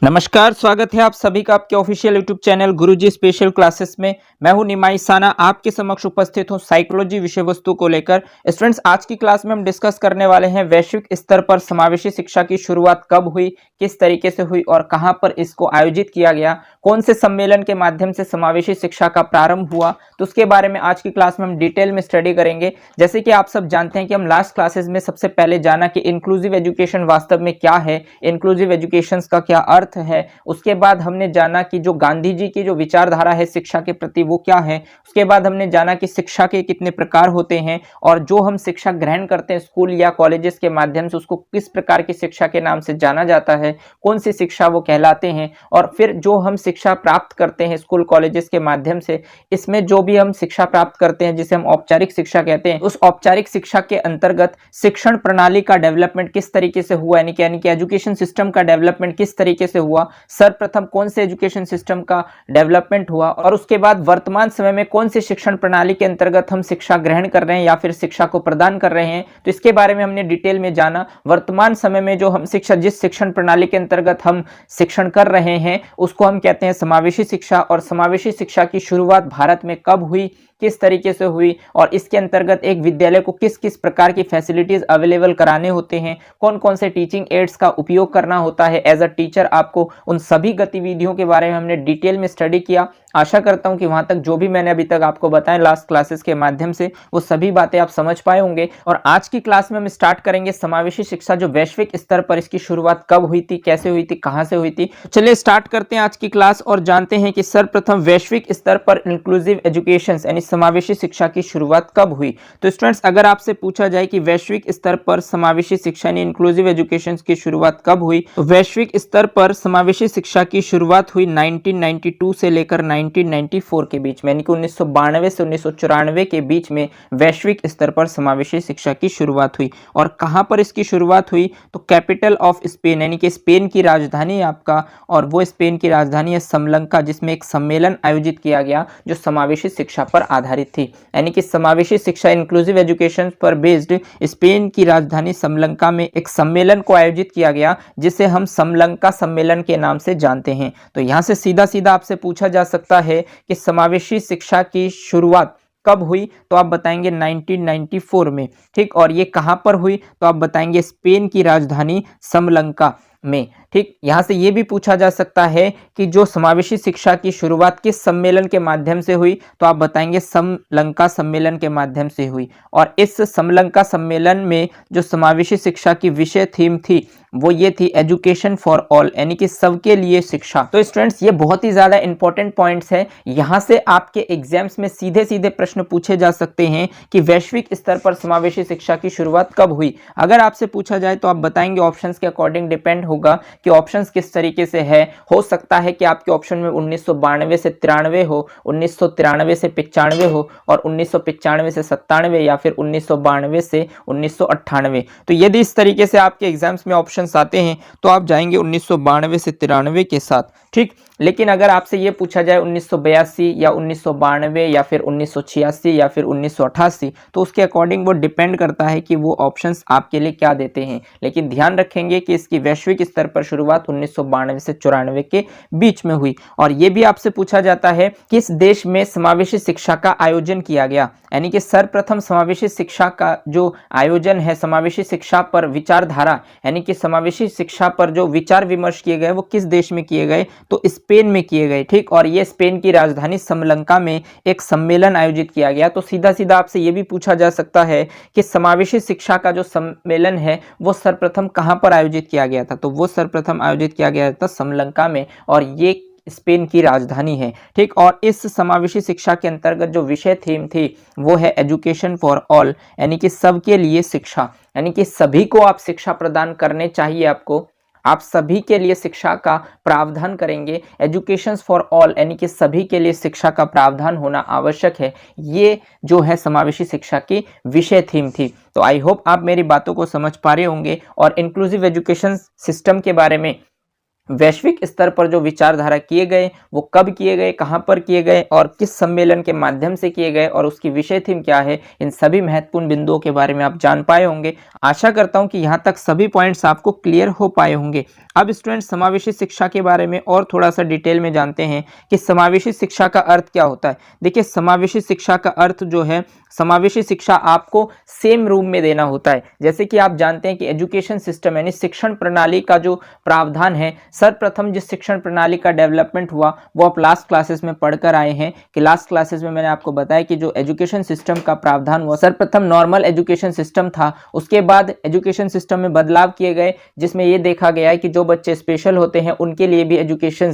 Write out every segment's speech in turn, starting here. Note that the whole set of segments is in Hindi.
नमस्कार, स्वागत है आप सभी का आपके ऑफिशियल यूट्यूब चैनल गुरुजी स्पेशल क्लासेस में। मैं हूं निमाई साना, आपके समक्ष उपस्थित हूं साइकोलॉजी विषय वस्तु को लेकर। स्टूडेंट्स, आज की क्लास में हम डिस्कस करने वाले हैं वैश्विक स्तर पर समावेशी शिक्षा की शुरुआत कब हुई, किस तरीके से हुई और कहां पर इसको आयोजित किया गया, कौन से सम्मेलन के माध्यम से समावेशी शिक्षा का प्रारंभ हुआ, तो उसके बारे में आज की क्लास में हम डिटेल में स्टडी करेंगे। जैसे कि आप सब जानते हैं कि हम लास्ट क्लासेस में सबसे पहले जाना कि इंक्लूसिव एजुकेशन वास्तव में क्या है, इंक्लूसिव एजुकेशन का क्या अर्थ है। उसके बाद हमने जाना कि जो गांधी जी की जो विचारधारा है शिक्षा के प्रति वो क्या है। उसके बाद हमने जाना कि शिक्षा के कितने प्रकार होते हैं और जो हम शिक्षा ग्रहण करते हैं स्कूल या कॉलेजेस के माध्यम से उसको किस प्रकार की शिक्षा के नाम से जाना जाता है, कौन सी शिक्षा वो कहलाते हैं। और फिर जो हम शिक्षा प्राप्त करते हैं स्कूल कॉलेजेस के माध्यम से, इसमें जो भी हम शिक्षा प्राप्त करते हैं जिसे हम औपचारिक शिक्षा कहते हैं, उस औपचारिक शिक्षा के अंतर्गत शिक्षण प्रणाली का डेवलपमेंट किस तरीके से हुआ, यानी कि एजुकेशन सिस्टम का डेवलपमेंट किस तरीके से हुआ, सर्वप्रथम कौन से एजुकेशन सिस्टम का डेवलपमेंट हुआ और उसके बाद वर्तमान समय में कौन सी शिक्षण प्रणाली के अंतर्गत हम शिक्षा ग्रहण कर रहे हैं या फिर शिक्षा को प्रदान कर रहे हैं, तो इसके बारे में हमने डिटेल में जाना। वर्तमान समय में जो हम शिक्षा जिस शिक्षण प्रणाली के अंतर्गत हम शिक्षण कर रहे हैं उसको हम कहते हैं समावेशी शिक्षा। और समावेशी शिक्षा की शुरुआत भारत में कब हुई, किस तरीके से हुई और इसके अंतर्गत एक विद्यालय को किस किस प्रकार की फैसिलिटीज अवेलेबल कराने होते हैं, कौन कौन से टीचिंग एड्स का उपयोग करना होता है एज अ टीचर आपको, उन सभी गतिविधियों के बारे में हमने डिटेल में स्टडी किया। आशा करता हूं कि वहां तक जो भी मैंने अभी तक आपको बताया लास्ट क्लासेस के माध्यम से वो सभी बातें आप समझ पाए होंगे। और आज की क्लास में हम स्टार्ट करेंगे समावेशी शिक्षा जो वैश्विक स्तर पर इसकी शुरुआत कब हुई थी, कैसे हुई थी, कहां से हुई थी। चलिए स्टार्ट करते हैं आज की क्लास और जानते हैं कि सर्वप्रथम वैश्विक स्तर पर इंक्लूसिव एजुकेशन यानी समावेशी शिक्षा की शुरुआत कब हुई। तो स्टूडेंट्स, अगर आपसे पूछा जाए कि वैश्विक स्तर पर समावेशी शिक्षा यानी इंक्लूसिव एजुकेशन की शुरुआत कब हुई, तो वैश्विक स्तर पर समावेशी शिक्षा की शुरुआत हुई 1992 से लेकर 1994 के बीच में, यानी कि 1992 से 1994 के बीच में वैश्विक स्तर पर समावेशी शिक्षा की शुरुआत हुई। और कहां पर इसकी शुरुआत हुई, तो कैपिटल ऑफ स्पेन यानी कि स्पेन की राजधानी आपका, और वो स्पेन की राजधानी है समलंका, जिसमें एक सम्मेलन आयोजित किया गया जो समावेशी शिक्षा पर आधारित थी। यानी कि समावेशी शिक्षा इंक्लूसिव एजुकेशन पर बेस्ड स्पेन की राजधानी समलंका में एक सम्मेलन को आयोजित किया गया जिसे हम समलंका सम्मेलन के नाम से जानते हैं। तो यहां से सीधा सीधा आपसे पूछा जा सकता है कि समावेशी शिक्षा की शुरुआत कब हुई, तो आप बताएंगे 1994 में। ठीक, और ये कहां पर हुई, तो आप बताएंगे स्पेन की राजधानी समलंका में। ठीक, यहां से यह भी पूछा जा सकता है कि जो समावेशी शिक्षा की शुरुआत किस सम्मेलन के माध्यम से हुई, तो आप बताएंगे समलंका सम्मेलन के माध्यम से हुई। और इस समलंका सम्मेलन में जो समावेशी शिक्षा की विषय थीम थी वो ये थी एजुकेशन फॉर ऑल, यानी कि सबके लिए शिक्षा। तो स्टूडेंट्स, ये बहुत ही ज्यादा इंपॉर्टेंट पॉइंट्स है। यहां से आपके एग्जाम्स में सीधे सीधे प्रश्न पूछे जा सकते हैं कि वैश्विक स्तर पर समावेशी शिक्षा की शुरुआत कब हुई। अगर आपसे पूछा जाए तो आप बताएंगे ऑप्शंस के अकॉर्डिंग डिपेंड होगा कि ऑप्शंस किस तरीके से है। हो सकता है कि आपके ऑप्शन में 1992 से 93 हो, 1993 से 95 हो और 1995 से 97 या फिर 1992 से 1998। तो यदि इस तरीके से आपके एग्जाम्स में ऑप्शन आते हैं तो आप जाएंगे 1992 से 93 के साथ। ठीक, लेकिन अगर आपसे ये पूछा जाए 1982 या 1992 या फिर 1986 या फिर 1988, तो उसके अकॉर्डिंग वो डिपेंड करता है कि वो ऑप्शंस आपके लिए क्या देते हैं। लेकिन ध्यान रखेंगे कि इसकी वैश्विक स्तर पर शुरुआत 1992 से 94 के बीच में हुई। और ये भी आपसे पूछा जाता है किस देश में समावेशी शिक्षा का आयोजन किया गया, यानी कि सर्वप्रथम समावेशी शिक्षा का जो आयोजन है, समावेशी शिक्षा पर विचारधारा यानी कि समावेशी शिक्षा पर जो विचार विमर्श किए गए वो किस देश में किए गए, तो स्पेन में किए गए। ठीक, और ये स्पेन की राजधानी समलंका में एक सम्मेलन आयोजित किया गया। तो सीधा सीधा आपसे ये भी पूछा जा सकता है कि समावेशी शिक्षा का जो सम्मेलन है वो सर्वप्रथम कहां पर आयोजित किया गया था, तो वो सर्वप्रथम आयोजित किया गया था समलंका में, और ये स्पेन की राजधानी है। ठीक, और इस समावेशी शिक्षा के अंतर्गत जो विषय थीम थी वो है एजुकेशन फॉर ऑल, यानी कि सबके लिए शिक्षा, यानी कि सभी को आप शिक्षा प्रदान करने चाहिए, आपको आप सभी के लिए शिक्षा का प्रावधान करेंगे। एजुकेशन फॉर ऑल यानी कि सभी के लिए शिक्षा का प्रावधान होना आवश्यक है। ये जो है समावेशी शिक्षा की विषय थीम थी। तो आई होप आप मेरी बातों को समझ पा रहे होंगे और इंक्लूसिव एजुकेशन सिस्टम के बारे में वैश्विक स्तर पर जो विचारधारा किए गए वो कब किए गए, कहां पर किए गए और किस सम्मेलन के माध्यम से किए गए और उसकी विषय थीम क्या है, इन सभी महत्वपूर्ण बिंदुओं के बारे में आप जान पाए होंगे। आशा करता हूं कि यहां तक सभी पॉइंट्स आपको क्लियर हो पाए होंगे। अब स्टूडेंट्स समावेशी शिक्षा के बारे में और थोड़ा सा डिटेल में जानते हैं कि समावेशी शिक्षा का अर्थ क्या होता है। देखिए, समावेशी शिक्षा का अर्थ जो है, समावेशी शिक्षा आपको सेम रूम में देना होता है। जैसे कि आप जानते हैं कि एजुकेशन सिस्टम यानी शिक्षण प्रणाली का जो प्रावधान है, सर्वप्रथम जिस शिक्षण प्रणाली का डेवलपमेंट हुआ वो आप लास्ट क्लासेस में पढ़कर आए हैं कि लास्ट क्लासेस में मैंने आपको बताया कि जो एजुकेशन सिस्टम का प्रावधान हुआ, सर्वप्रथम नॉर्मल एजुकेशन सिस्टम था, उसके बाद एजुकेशन सिस्टम में बदलाव किए गए जिसमें ये देखा गया है कि जो बच्चे स्पेशल होते हैं उनके लिए भी एजुकेशन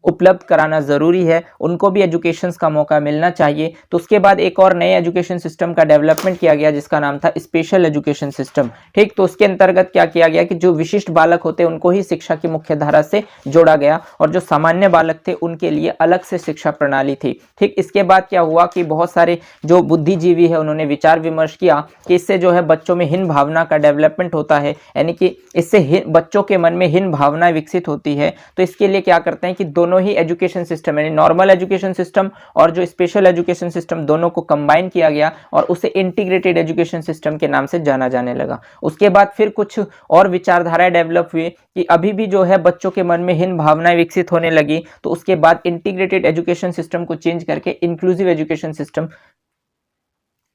उपलब्ध कराना ज़रूरी है, उनको भी एजुकेशन का मौका मिलना चाहिए। तो उसके बाद एक और नए एजुकेशन सिस्टम का डेवलपमेंट किया गया जिसका नाम था स्पेशल एजुकेशन सिस्टम। ठीक, तो उसके अंतर्गत क्या किया गया कि जो विशिष्ट बालक होते हैं उनको ही शिक्षा की मुख्य धारा से जोड़ा गया और जो सामान्य बालक थे उनके लिए अलग से शिक्षा प्रणाली थी। ठीक, इसके बाद क्या हुआ कि बहुत सारे जो बुद्धिजीवी है उन्होंने विचार विमर्श किया कि इससे जो है बच्चों में हीन भावना का डेवलपमेंट होता है, यानी कि इससे बच्चों के मन में हीन भावनाएं विकसित होती है। तो इसके लिए क्या करते हैं कि दोनों ही एजुकेशन सिस्टम यानी नॉर्मल एजुकेशन सिस्टम और जो स्पेशल एजुकेशन सिस्टम दोनों को कंबाइन किया गया और उसे इंटीग्रेटेड एजुकेशन सिस्टम के नाम से जाना जाने लगा। उसके बाद फिर कुछ और विचारधाराएं डेवलप हुई कि अभी भी जो है बच्चों के मन में हीन भावनाएं विकसित होने लगी, तो उसके बाद इंटीग्रेटेड एजुकेशन सिस्टम को चेंज करके इंक्लूसिव एजुकेशन सिस्टम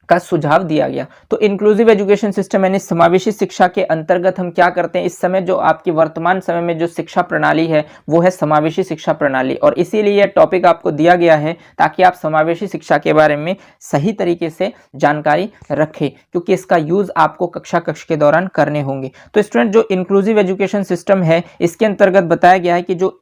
का सुझाव दिया गया। तो इंक्लूसिव एजुकेशन सिस्टम यानी समावेशी शिक्षा के अंतर्गत हम क्या करते हैं, इस समय जो आपकी वर्तमान समय में जो शिक्षा प्रणाली है वो है समावेशी शिक्षा प्रणाली, और इसीलिए यह टॉपिक आपको दिया गया है ताकि आप समावेशी शिक्षा के बारे में सही तरीके से जानकारी रखें, क्योंकि इसका यूज आपको कक्षा के दौरान करने होंगे। तो स्टूडेंट, जो इंक्लूसिव एजुकेशन सिस्टम है इसके अंतर्गत बताया गया है कि जो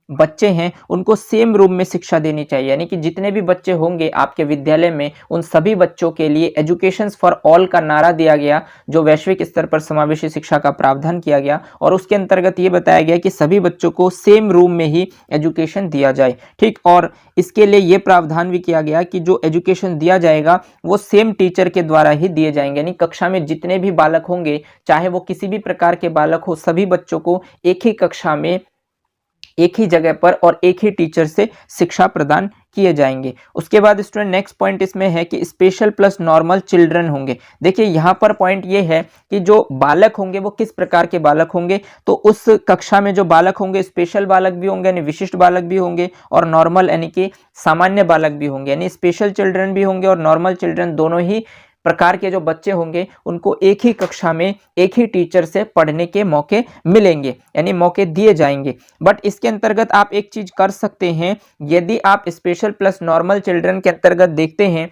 बच्चे हैं उनको सेम रूम में शिक्षा देनी चाहिए, यानी कि जितने भी बच्चे होंगे आपके विद्यालय में उन सभी बच्चों के लिए एजुकेशन फॉर ऑल का नारा दिया गया, जो वैश्विक स्तर पर समावेशी शिक्षा का प्रावधान किया गया। और उसके अंतर्गत ये बताया गया कि सभी बच्चों को सेम रूम में ही एजुकेशन दिया जाए। ठीक, और इसके लिए ये प्रावधान भी किया गया कि जो एजुकेशन दिया जाएगा वो सेम टीचर के द्वारा ही दिए जाएंगे, यानी कक्षा में जितने भी बालक होंगे चाहे वो किसी भी प्रकार के बालक हो, सभी बच्चों को एक ही कक्षा में एक ही जगह पर और एक ही टीचर से शिक्षा प्रदान किए जाएंगे। उसके बाद स्टूडेंट नेक्स्ट पॉइंट इसमें है कि स्पेशल प्लस नॉर्मल चिल्ड्रन होंगे। देखिए, यहाँ पर पॉइंट ये है कि जो बालक होंगे वो किस प्रकार के बालक होंगे, तो उस कक्षा में जो बालक होंगे स्पेशल बालक भी होंगे यानी विशिष्ट बालक भी होंगे और नॉर्मल यानी कि सामान्य बालक भी होंगे, यानी स्पेशल चिल्ड्रन भी होंगे और नॉर्मल चिल्ड्रन दोनों ही प्रकार के जो बच्चे होंगे उनको एक ही कक्षा में एक ही टीचर से पढ़ने के मौके मिलेंगे, यानी मौके दिए जाएंगे। बट इसके अंतर्गत आप एक चीज कर सकते हैं, यदि आप स्पेशल प्लस नॉर्मल चिल्ड्रन के अंतर्गत देखते हैं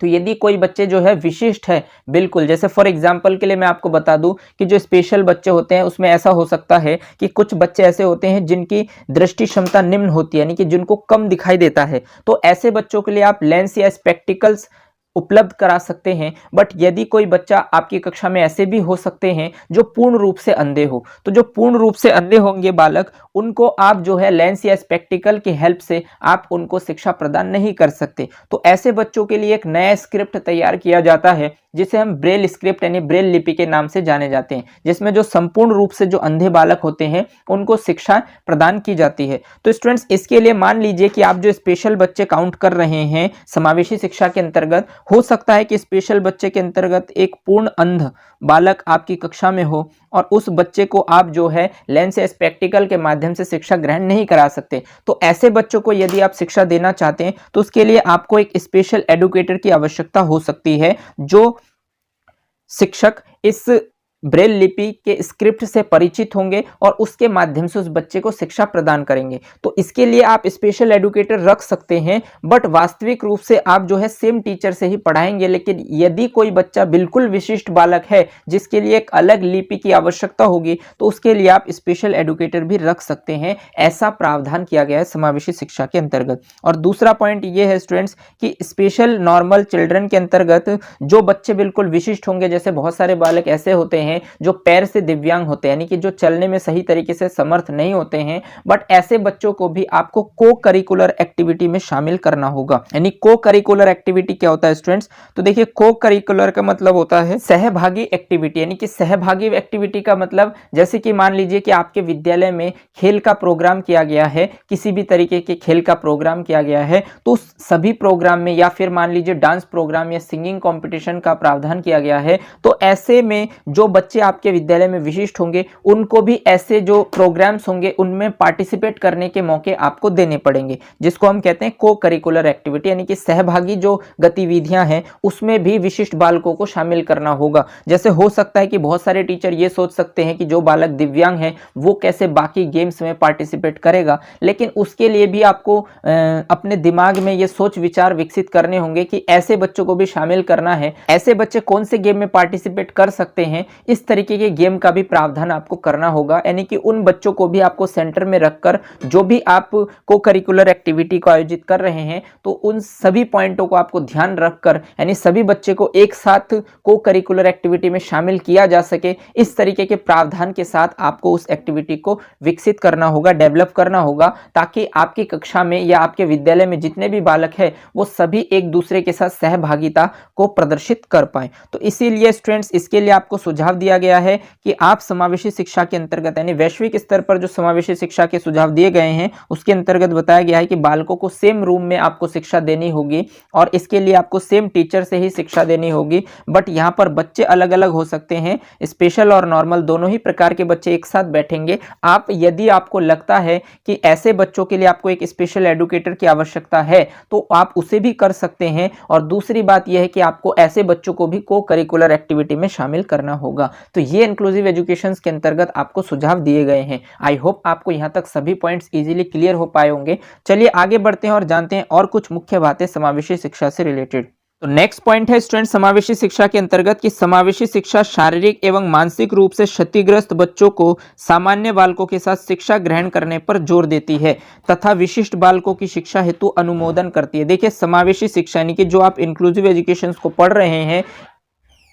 तो यदि कोई बच्चे जो है विशिष्ट है, बिल्कुल जैसे फॉर एग्जांपल के लिए मैं आपको बता दूं कि जो स्पेशल बच्चे होते हैं उसमें ऐसा हो सकता है कि कुछ बच्चे ऐसे होते हैं जिनकी दृष्टि क्षमता निम्न होती है, यानी कि जिनको कम दिखाई देता है, तो ऐसे बच्चों के लिए आप लेंस या स्पेक्टिकल्स उपलब्ध करा सकते हैं। बट यदि कोई बच्चा आपकी कक्षा में ऐसे भी हो सकते हैं जो पूर्ण रूप से अंधे हो, तो जो पूर्ण रूप से अंधे होंगे बालक, उनको आप जो है लेंस या स्पेक्टिकल की हेल्प से आप उनको शिक्षा प्रदान नहीं कर सकते। तो ऐसे बच्चों के लिए एक नया स्क्रिप्ट तैयार किया जाता है जिसे हम ब्रेल स्क्रिप्ट यानी ब्रेल लिपि के नाम से जाने जाते हैं, जिसमें जो संपूर्ण रूप से जो अंधे बालक होते हैं उनको शिक्षा प्रदान की जाती है। तो स्टूडेंट्स, इसके लिए मान लीजिए कि आप जो स्पेशल बच्चे काउंट कर रहे हैं समावेशी शिक्षा के अंतर्गत, हो सकता है कि स्पेशल बच्चे के अंतर्गत एक पूर्ण अंध बालक आपकी कक्षा में हो और उस बच्चे को आप जो है लेंस या स्पेक्टिकल के माध्यम से शिक्षा ग्रहण नहीं करा सकते। तो ऐसे बच्चों को यदि आप शिक्षा देना चाहते हैं तो उसके लिए आपको एक स्पेशल एडुकेटर की आवश्यकता हो सकती है, जो शिक्षक इस ब्रेल लिपि के स्क्रिप्ट से परिचित होंगे और उसके माध्यम से उस बच्चे को शिक्षा प्रदान करेंगे। तो इसके लिए आप स्पेशल एडुकेटर रख सकते हैं, बट वास्तविक रूप से आप जो है सेम टीचर से ही पढ़ाएंगे। लेकिन यदि कोई बच्चा बिल्कुल विशिष्ट बालक है जिसके लिए एक अलग लिपि की आवश्यकता होगी तो उसके लिए आप स्पेशल एडुकेटर भी रख सकते हैं। ऐसा प्रावधान किया गया है समावेशी शिक्षा के अंतर्गत। और दूसरा पॉइंट ये है स्टूडेंट्स कि स्पेशल नॉर्मल चिल्ड्रन के अंतर्गत जो बच्चे बिल्कुल विशिष्ट होंगे, जैसे बहुत सारे बालक ऐसे होते हैं हैं जो पैर से दिव्यांग होते हैं, यानी कि जो चलने में सही तरीके से समर्थ नहीं होते हैं, बट ऐसे बच्चों को भी आपको को करिकुलर एक्टिविटी में शामिल करना होगा। यानी को करिकुलर एक्टिविटी क्या होता है स्टूडेंट्स? तो देखिए, को करिकुलर का मतलब होता है सहभागी एक्टिविटी। यानी कि सहभागी एक्टिविटी का मतलब, जैसे कि मान लीजिए कि आपके विद्यालय में खेल का प्रोग्राम किया गया है, किसी भी तरीके के खेल का प्रोग्राम किया गया है, तो सभी प्रोग्राम में, या फिर मान लीजिए डांस प्रोग्राम या सिंगिंग कंपटीशन का प्रावधान किया गया है, तो ऐसे में जो बच्चे आपके विद्यालय में विशिष्ट होंगे उनको भी ऐसे जो प्रोग्राम्स होंगे उनमें पार्टिसिपेट करने के मौके आपको देने पड़ेंगे, जिसको हम कहते हैं को करिकुलर एक्टिविटी। यानी कि सहभागी जो गतिविधियां हैं उसमें भी विशिष्ट बालकों को शामिल करना होगा। जैसे हो सकता है कि बहुत सारे टीचर ये सोच सकते हैं कि जो बालक दिव्यांग है वो कैसे बाकी गेम्स में पार्टिसिपेट करेगा, लेकिन उसके लिए भी आपको अपने दिमाग में ये सोच विचार विकसित करने होंगे कि ऐसे बच्चों को भी शामिल करना है। ऐसे बच्चे कौन से गेम में पार्टिसिपेट कर सकते हैं, इस तरीके के गेम का भी प्रावधान आपको करना होगा। यानी कि उन बच्चों को भी आपको सेंटर में रखकर, जो भी आप को करिकुलर एक्टिविटी को आयोजित कर रहे हैं, तो उन सभी पॉइंटों को आपको ध्यान रखकर, यानी सभी बच्चे को एक साथ को करिकुलर एक्टिविटी में शामिल किया जा सके, इस तरीके के प्रावधान के साथ आपको उस एक्टिविटी को विकसित करना होगा, डेवलप करना होगा, ताकि आपकी कक्षा में या आपके विद्यालय में जितने भी बालक हैं वो सभी एक दूसरे के साथ सहभागिता को प्रदर्शित कर पाए। तो इसीलिए स्टूडेंट्स, इसके लिए आपको सुझाव दिया गया है कि आप समावेशी शिक्षा के अंतर्गत, यानी वैश्विक स्तर पर जो समावेशी शिक्षा के सुझाव दिए गए हैं उसके अंतर्गत बताया गया है कि बालकों को सेम रूम में आपको शिक्षा देनी होगी और इसके लिए आपको सेम टीचर से ही शिक्षा देनी होगी। बट यहाँ पर बच्चे अलग अलग हो सकते हैं, स्पेशल और नॉर्मल दोनों ही प्रकार के बच्चे एक साथ बैठेंगे। आप, यदि आपको लगता है कि ऐसे बच्चों के लिए आपको एक स्पेशल एडुकेटर की आवश्यकता है तो आप उसे भी कर सकते हैं। और दूसरी बात यह है कि आपको ऐसे बच्चों को भी को करिकुलर एक्टिविटी में शामिल करना होगा। तो ये इंक्लूसिव एजुकेशन के अंतर्गत आपको सुझाव दिए गए हैं। आई होप आपको यहाँ तक सभी पॉइंट्स इजीली क्लियर हो पाए होंगे। चलिए आगे बढ़ते हैं और जानते हैं और कुछ मुख्य बातें समावेशी शिक्षा से रिलेटेड। तो नेक्स्ट पॉइंट है स्टूडेंट समावेशी शिक्षा के अंतर्गत कि समावेशी शिक्षा शारीरिक एवं मानसिक रूप से क्षतिग्रस्त बच्चों को सामान्य बालकों के साथ शिक्षा ग्रहण करने पर जोर देती है तथा विशिष्ट बालकों की शिक्षा हेतु अनुमोदन करती है। देखिए, समावेशी शिक्षा यानी कि जो आप इंक्लूसिव एजुकेशन को पढ़ रहे हैं,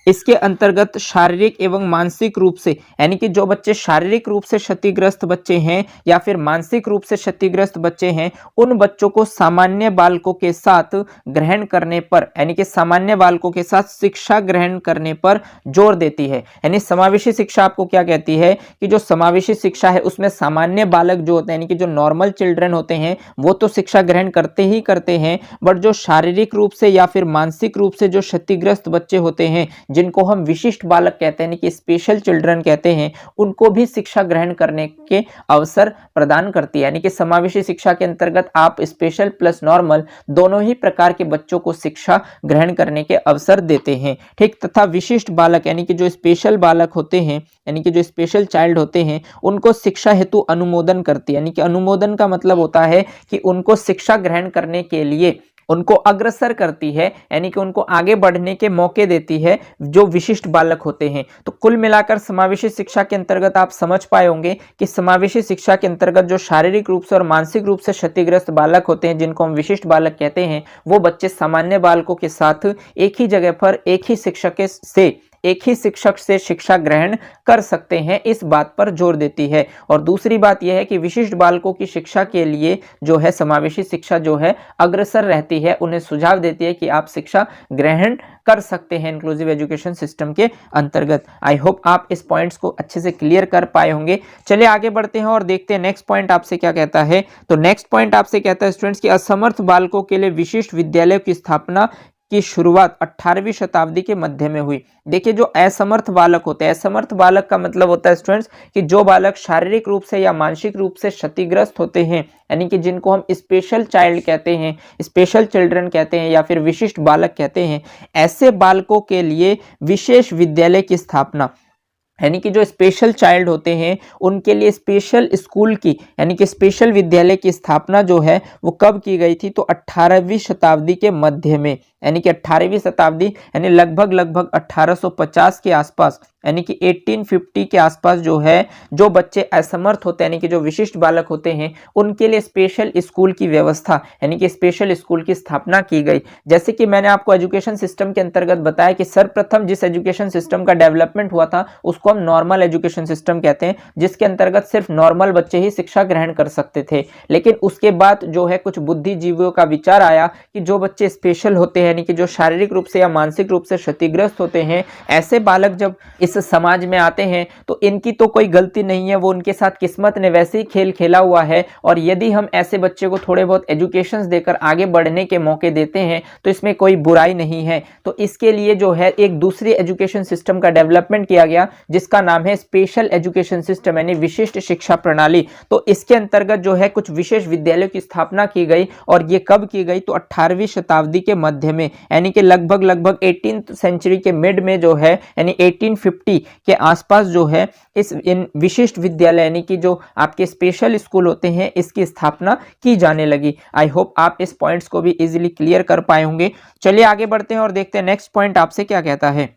इसके अंतर्गत शारीरिक एवं मानसिक रूप से, यानी कि जो बच्चे शारीरिक रूप से क्षतिग्रस्त बच्चे हैं या फिर मानसिक रूप से क्षतिग्रस्त बच्चे हैं, उन बच्चों को सामान्य बालकों के साथ ग्रहण करने पर, यानी कि सामान्य बालकों के साथ शिक्षा ग्रहण करने पर जोर देती है। यानी समावेशी शिक्षा आपको क्या कहती है कि जो समावेशी शिक्षा है उसमें सामान्य बालक जो होते हैं, यानी कि जो नॉर्मल चिल्ड्रन होते हैं, वो तो शिक्षा ग्रहण करते ही करते हैं, बट जो शारीरिक रूप से या फिर मानसिक रूप से जो क्षतिग्रस्त बच्चे होते हैं, जिनको हम विशिष्ट बालक कहते हैं कि स्पेशल चिल्ड्रन कहते हैं, उनको भी शिक्षा ग्रहण करने के अवसर प्रदान करती है। यानी कि समावेशी शिक्षा के अंतर्गत आप स्पेशल प्लस नॉर्मल दोनों ही प्रकार के बच्चों को शिक्षा ग्रहण करने के अवसर देते हैं। ठीक, तथा विशिष्ट बालक यानी कि जो स्पेशल बालक होते हैं, यानी कि जो स्पेशल चाइल्ड होते हैं, उनको शिक्षा हेतु अनुमोदन करती है। यानी कि अनुमोदन का मतलब होता है कि उनको शिक्षा ग्रहण करने के लिए उनको अग्रसर करती है, यानी कि उनको आगे बढ़ने के मौके देती है जो विशिष्ट बालक होते हैं। तो कुल मिलाकर समावेशी शिक्षा के अंतर्गत आप समझ पाए होंगे कि समावेशी शिक्षा के अंतर्गत जो शारीरिक रूप से और मानसिक रूप से क्षतिग्रस्त बालक होते हैं, जिनको हम विशिष्ट बालक कहते हैं, वो बच्चे सामान्य बालकों के साथ एक ही जगह पर एक ही शिक्षक से शिक्षा ग्रहण कर सकते हैं, इस बात पर जोर देती है। और दूसरी बात यह है कि विशिष्ट बालकों की शिक्षा के लिए जो है समावेशी शिक्षा जो है अग्रसर रहती है, उन्हें सुझाव देती है कि आप शिक्षा ग्रहण कर सकते हैं इंक्लूसिव एजुकेशन सिस्टम के अंतर्गत। आई होप आप इस पॉइंट्स को अच्छे से क्लियर कर पाए होंगे। चलिए आगे बढ़ते हैं और देखते हैं नेक्स्ट पॉइंट आपसे क्या कहता है। तो नेक्स्ट पॉइंट आपसे कहता है स्टूडेंट्स कि असमर्थ बालकों के लिए विशिष्ट विद्यालय की स्थापना की शुरुआत 18वीं शताब्दी के मध्य में हुई। देखिए, जो असमर्थ बालक होते हैं, असमर्थ बालक का मतलब होता है स्टूडेंट्स कि जो बालक शारीरिक रूप से या मानसिक रूप से क्षतिग्रस्त होते हैं, यानी कि जिनको हम स्पेशल चाइल्ड कहते हैं, स्पेशल चिल्ड्रन कहते हैं या फिर विशिष्ट बालक कहते हैं, ऐसे बालकों के लिए विशेष विद्यालय की स्थापना, यानी कि जो स्पेशल चाइल्ड होते हैं उनके लिए स्पेशल स्कूल की, यानी कि स्पेशल विद्यालय की स्थापना जो है वो कब की गई थी, तो 18वीं शताब्दी के मध्य में, यानी कि 18वीं शताब्दी यानी लगभग 1850 के आसपास यानी कि 1850 के आसपास जो है जो बच्चे असमर्थ होते हैं यानी कि जो विशिष्ट बालक होते हैं उनके लिए स्पेशल स्कूल की व्यवस्था यानी कि स्पेशल स्कूल की स्थापना की गई। जैसे कि मैंने आपको एजुकेशन सिस्टम के अंतर्गत बताया कि सर्वप्रथम जिस एजुकेशन सिस्टम का डेवलपमेंट हुआ था उसको हम नॉर्मल एजुकेशन सिस्टम कहते हैं, जिसके अंतर्गत सिर्फ नॉर्मल बच्चे ही शिक्षा ग्रहण कर सकते थे। लेकिन उसके बाद जो है कुछ बुद्धिजीवियों का विचार आया कि जो बच्चे स्पेशल होते हैं यानी कि जो शारीरिक रूप से या मानसिक रूप से क्षतिग्रस्त होते हैं, ऐसे बालक जब इस समाज में आते हैं तो इनकी तो कोई गलती नहीं है, वो उनके साथ किस्मत ने वैसे ही खेल खेला हुआ है और यदि हम ऐसे बच्चे को थोड़े बहुत एजुकेशन देकर आगे बढ़ने के मौके देते हैं तो इसमें कोई बुराई नहीं है। तो इसके लिए जो है एक दूसरी एजुकेशन सिस्टम का डेवलपमेंट किया गया जिसका नाम है स्पेशल एजुकेशन सिस्टम यानी विशिष्ट शिक्षा प्रणाली। तो इसके अंतर्गत जो है कुछ विशेष विद्यालयों की स्थापना की गई और ये कब की गई तो 18वीं शताब्दी के मध्य में यानी कि लगभग 18th सेंचुरी के मिड में जो है यानी 1850 के आसपास जो है इन विशिष्ट विद्यालय यानी कि जो आपके स्पेशल स्कूल होते हैं इसकी स्थापना की जाने लगी। आई होप आप इस पॉइंट्स को भी इजीली क्लियर कर पाए होंगे। चलिए आगे बढ़ते हैं और देखते हैं नेक्स्ट पॉइंट आपसे क्या कहता है।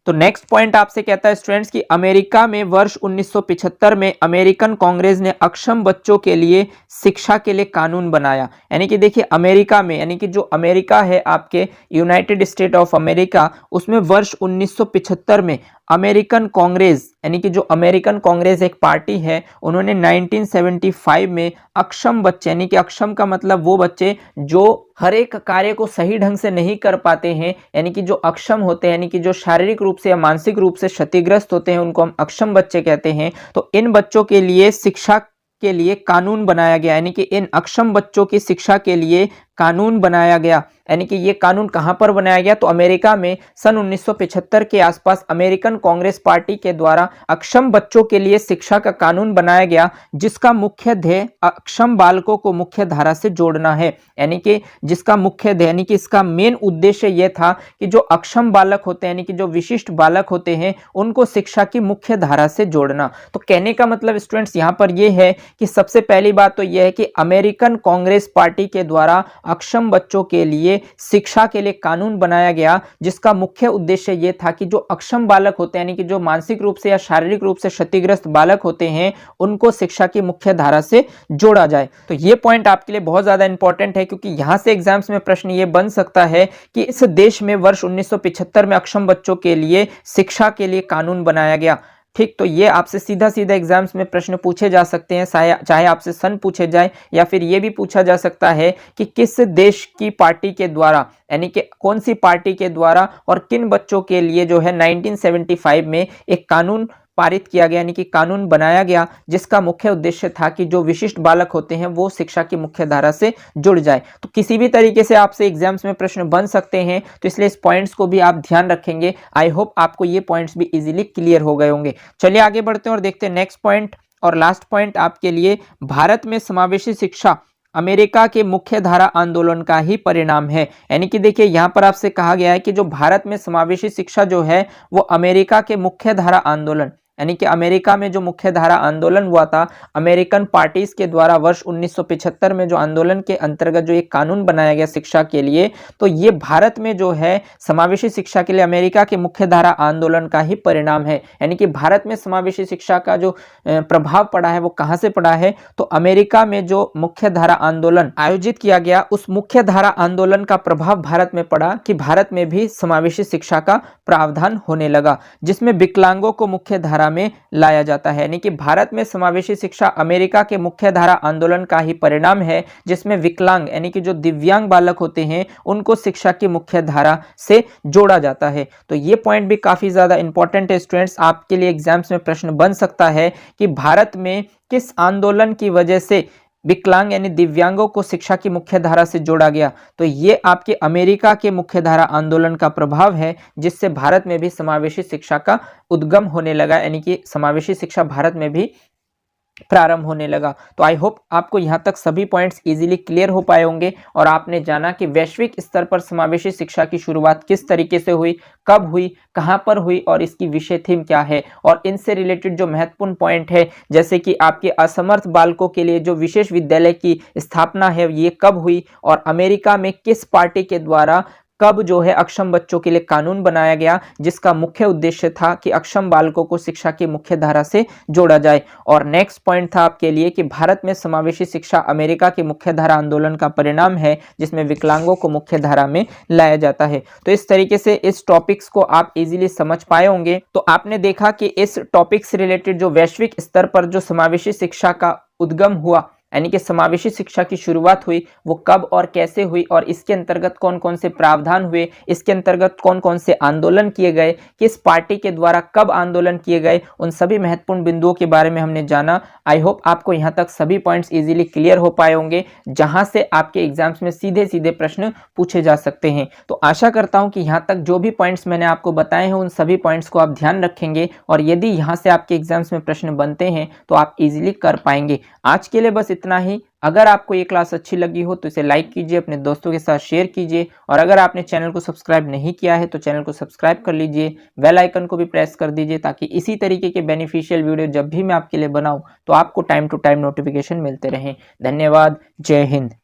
तो नेक्स्ट पॉइंट आपसे कहता है स्टूडेंट्स कि अमेरिका में वर्ष 1975 में अमेरिकन कांग्रेस ने अक्षम बच्चों के लिए शिक्षा के लिए कानून बनाया। यानी कि देखिए अमेरिका में यानी कि जो अमेरिका है आपके यूनाइटेड स्टेट ऑफ अमेरिका, उसमें वर्ष 1975 में अमेरिकन कांग्रेस यानी कि जो अमेरिकन कांग्रेस एक पार्टी है उन्होंने 1975 में अक्षम बच्चे यानी कि अक्षम का मतलब वो बच्चे जो हर एक कार्य को सही ढंग से नहीं कर पाते हैं यानी कि जो अक्षम होते हैं यानी कि जो शारीरिक रूप से या मानसिक रूप से क्षतिग्रस्त होते हैं उनको हम अक्षम बच्चे कहते हैं। तो इन बच्चों के लिए शिक्षा के लिए कानून बनाया गया यानी कि इन अक्षम बच्चों की शिक्षा के लिए कानून बनाया गया। यानी कि ये कानून कहां पर बनाया गया तो अमेरिका में सन 1975 के आसपास अमेरिकन कांग्रेस पार्टी के द्वारा अक्षम बच्चों के लिए शिक्षा का कानून बनाया गया जिसका मुख्य ध्येय अक्षम बालकों को मुख्य धारा से जोड़ना है। यानी कि जिसका मुख्य ध्येय यानी कि इसका मेन उद्देश्य यह था कि जो अक्षम बालक होते हैं यानी कि जो विशिष्ट बालक होते हैं उनको शिक्षा की मुख्य धारा से जोड़ना। तो कहने का मतलब स्टूडेंट्स यहाँ पर यह है कि सबसे पहली बात तो यह है कि अमेरिकन कांग्रेस पार्टी के द्वारा अक्षम बच्चों के लिए शिक्षा के लिए कानून बनाया गया जिसका मुख्य उद्देश्य यह था कि जो अक्षम बालक होते हैं यानी कि जो मानसिक रूप से या शारीरिक रूप से क्षतिग्रस्त बालक होते हैं उनको शिक्षा की मुख्य धारा से जोड़ा जाए। तो यह पॉइंट आपके लिए बहुत ज्यादा इंपॉर्टेंट है क्योंकि यहां से एग्जाम्स में प्रश्न यह बन सकता है कि इस देश में वर्ष 1975 में अक्षम बच्चों के लिए शिक्षा के लिए कानून बनाया गया। ठीक, तो ये आपसे सीधा एग्जाम्स में प्रश्न पूछे जा सकते हैं, चाहे आपसे सन पूछे जाए या फिर ये भी पूछा जा सकता है कि किस देश की पार्टी के द्वारा यानी कि कौन सी पार्टी के द्वारा और किन बच्चों के लिए जो है 1975 में एक कानून पारित किया गया यानी कि कानून बनाया गया जिसका मुख्य उद्देश्य था कि जो विशिष्ट बालक होते हैं वो शिक्षा की मुख्य धारा से जुड़ जाए। तो किसी भी तरीके से आपसे एग्जाम्स में प्रश्न बन सकते हैं तो इसलिए इस पॉइंट्स को भी आप ध्यान रखेंगे। आई होप आपको ये पॉइंट्स भी इजीली क्लियर हो गए होंगे। चलिए आगे बढ़ते हैं और देखते हैं नेक्स्ट पॉइंट और लास्ट पॉइंट आपके लिए, भारत में समावेशी शिक्षा अमेरिका के मुख्य धारा आंदोलन का ही परिणाम है। यानी कि देखिए यहां पर आपसे कहा गया है कि जो भारत में समावेशी शिक्षा जो है वो अमेरिका के मुख्य धारा आंदोलन यानी कि अमेरिका में जो मुख्य धारा आंदोलन हुआ था अमेरिकन पार्टीज के द्वारा वर्ष 1975 में जो आंदोलन के अंतर्गत जो एक कानून बनाया गया शिक्षा के लिए, तो ये भारत में जो है समावेशी शिक्षा के लिए अमेरिका के मुख्य धारा आंदोलन का ही परिणाम है। यानी कि भारत में समावेशी शिक्षा का जो प्रभाव पड़ा है वो कहां से पड़ा है तो अमेरिका में जो मुख्य धारा आंदोलन आयोजित किया गया उस मुख्य धारा आंदोलन का प्रभाव भारत में पड़ा कि भारत में भी समावेशी शिक्षा का प्रावधान होने लगा जिसमें विकलांगों को मुख्य धारा में लाया जाता है। यानी कि भारत में समावेशी शिक्षा अमेरिका के मुख्य धारा आंदोलन का ही परिणाम है जिसमें विकलांग यानी कि जो दिव्यांग बालक होते हैं उनको शिक्षा की मुख्य धारा से जोड़ा जाता है। तो ये पॉइंट भी काफी ज्यादा इंपॉर्टेंट है स्टूडेंट्स, आपके लिए एग्जाम्स में प्रश्न बन सकता है कि भारत में किस आंदोलन की वजह से विकलांग यानी दिव्यांगों को शिक्षा की मुख्य धारा से जोड़ा गया। तो ये आपके अमेरिका के मुख्य धारा आंदोलन का प्रभाव है जिससे भारत में भी समावेशी शिक्षा का उद्गम होने लगा यानी कि समावेशी शिक्षा भारत में भी प्रारंभ होने लगा। तो आई होप आपको यहाँ तक सभी पॉइंट्स इजीली क्लियर हो पाए होंगे और आपने जाना कि वैश्विक स्तर पर समावेशी शिक्षा की शुरुआत किस तरीके से हुई, कब हुई, कहाँ पर हुई और इसकी विषय थीम क्या है, और इनसे रिलेटेड जो महत्वपूर्ण पॉइंट है जैसे कि आपके असमर्थ बालकों के लिए जो विशेष विद्यालय की स्थापना है ये कब हुई, और अमेरिका में किस पार्टी के द्वारा कब जो है अक्षम बच्चों के लिए कानून बनाया गया जिसका मुख्य उद्देश्य था कि अक्षम बालकों को शिक्षा की मुख्य धारा से जोड़ा जाए। और नेक्स्ट पॉइंट था आपके लिए कि भारत में समावेशी शिक्षा अमेरिका के मुख्य धारा आंदोलन का परिणाम है जिसमें विकलांगों को मुख्य धारा में लाया जाता है। तो इस तरीके से इस टॉपिक्स को आप इजीली समझ पाए होंगे। तो आपने देखा कि इस टॉपिक से रिलेटेड जो वैश्विक स्तर पर जो समावेशी शिक्षा का उद्गम हुआ यानी कि समावेशी शिक्षा की शुरुआत हुई वो कब और कैसे हुई और इसके अंतर्गत कौन कौन से प्रावधान हुए, इसके अंतर्गत कौन कौन से आंदोलन किए गए, किस पार्टी के द्वारा कब आंदोलन किए गए, उन सभी महत्वपूर्ण बिंदुओं के बारे में हमने जाना। आई होप आपको यहाँ तक सभी पॉइंट्स इजीली क्लियर हो पाए होंगे जहां से आपके एग्जाम्स में सीधे सीधे प्रश्न पूछे जा सकते हैं। तो आशा करता हूं कि यहाँ तक जो भी पॉइंट्स मैंने आपको बताए हैं उन सभी पॉइंट्स को आप ध्यान रखेंगे और यदि यहाँ से आपके एग्जाम्स में प्रश्न बनते हैं तो आप इजीली कर पाएंगे। आज के लिए बस इतना ही। अगर आपको ये क्लास अच्छी लगी हो तो इसे लाइक कीजिए, अपने दोस्तों के साथ शेयर कीजिए और अगर आपने चैनल को सब्सक्राइब नहीं किया है तो चैनल को सब्सक्राइब कर लीजिए, बेल आइकन को भी प्रेस कर दीजिए ताकि इसी तरीके के बेनिफिशियल वीडियो जब भी मैं आपके लिए बनाऊं तो आपको टाइम टू टाइम नोटिफिकेशन मिलते रहें। धन्यवाद। जय हिंद।